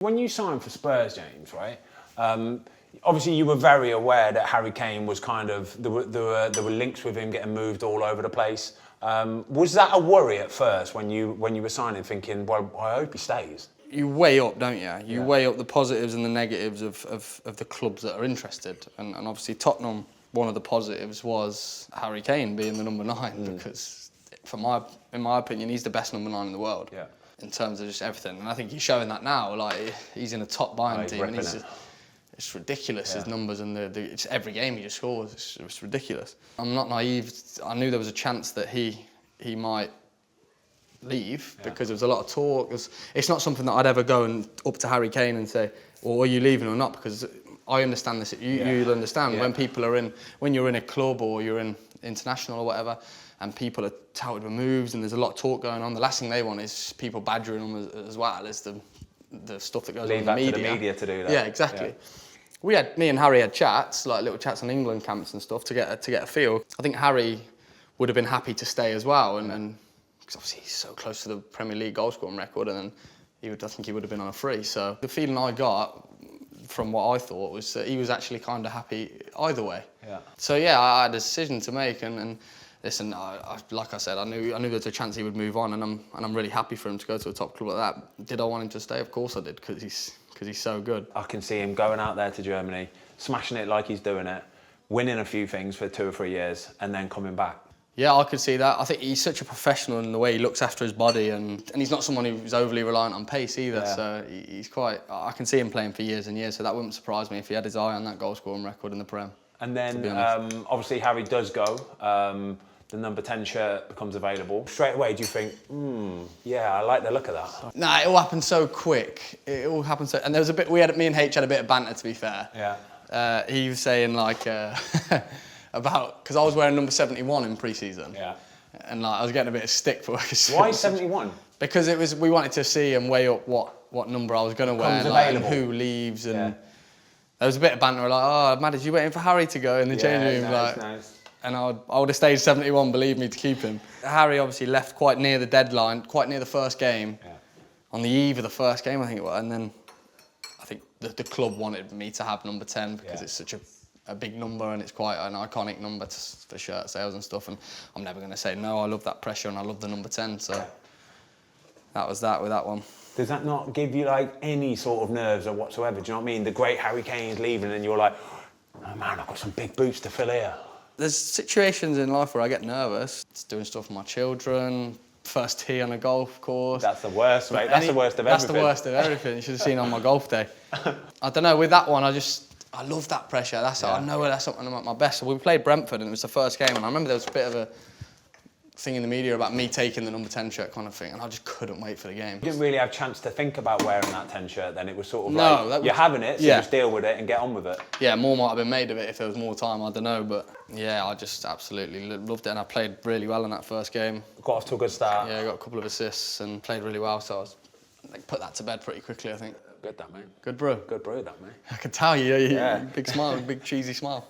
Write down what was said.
When you signed for Spurs, James, right? Obviously, you were very aware that Harry Kane was kind of there were links with him getting moved all over the place. Was that a worry at first when you were signing, thinking, well, I hope he stays? You weigh up, don't you? You weigh up the positives and the negatives of the clubs that are interested, and obviously Tottenham. One of the positives was Harry Kane being the number 9 because, in my opinion, he's the best number 9 in the world. Yeah. In terms of just everything, and I think he's showing that now. Like he's in a top Bayern team, and it's ridiculous his numbers and it's every game he just scores. It's ridiculous. I'm not naive. I knew there was a chance that he might leave because there was a lot of talk. It's not something that I'd ever go up to Harry Kane and say, "Well, are you leaving or not?" Because I understand this. You'll understand when you're in a club or you're in international or whatever, and people are touted with moves and there's a lot of talk going on. The last thing they want is people badgering them as well as the stuff that goes on in the media. Leave that to the media to do that. Yeah, exactly. Yeah. Me and Harry had chats, like little chats on England camps and stuff to get a feel. I think Harry would have been happy to stay as well, and because obviously he's so close to the Premier League goal scoring record, and then I think he would have been on a free. So the feeling I got from what I thought was that he was actually kind of happy either way. Yeah. So yeah, I had a decision to make, and listen, like I said, I knew there was a chance he would move on, and I'm really happy for him to go to a top club like that. Did I want him to stay? Of course I did, because he's so good. I can see him going out there to Germany, smashing it like he's doing it, winning a few things for 2 or 3 years, and then coming back. Yeah, I could see that. I think he's such a professional in the way he looks after his body, and he's not someone who's overly reliant on pace either. Yeah. So he's quite. I can see him playing for years and years. So that wouldn't surprise me if he had his eye on that goal scoring record in the Prem. And then obviously Harry does go. The number 10 shirt becomes available. Straight away, do you think, yeah, I like the look of that? Nah, it all happened so quick. It all happened so, and there was a bit. Me and H had a bit of banter, to be fair. Yeah. He was saying like. About because I was wearing number 71 in pre-season. Yeah. And like I was getting a bit of stick for it. Why 71? Because we wanted to see and weigh up what number I was going to wear, like, and who leaves, and there was a bit of banter like, "Oh, Maddie, you waiting for Harry to go in the changing room?" Nice. And I would have stayed 71, believe me, to keep him. Harry obviously left quite near the deadline, quite near the first game, on the eve of the first game, I think it was, and then I think the club wanted me to have number 10 because it's such a big number and it's quite an iconic number for shirt sales and stuff, and I'm never going to say no. I love that pressure and I love the number 10, so that was that with that one. Does that not give you like any sort of nerves or whatsoever? Do you know what I mean? The great Harry Kane's leaving and you're like, oh man, I've got some big boots to fill here. There's situations in life where I get nervous. It's doing stuff for my children, first tee on a golf course. That's the worst, mate. That's the worst of everything. That's the worst of everything. You should have seen on my golf day. I don't know, with that one, I love that pressure. I know that's something I'm at my best. So we played Brentford and it was the first game, and I remember there was a bit of a thing in the media about me taking the number 10 shirt kind of thing, and I just couldn't wait for the game. You didn't really have a chance to think about wearing that 10 shirt then. It was sort of you're having it, so just deal with it and get on with it. Yeah, more might have been made of it if there was more time, I don't know, but yeah, I just absolutely loved it, and I played really well in that first game. Got off to a good start. Yeah, I got a couple of assists and played really well, so I put that to bed pretty quickly, I think. Good that, mate. Good brew. Good brew that, mate. I can tell you, big smile, big cheesy smile.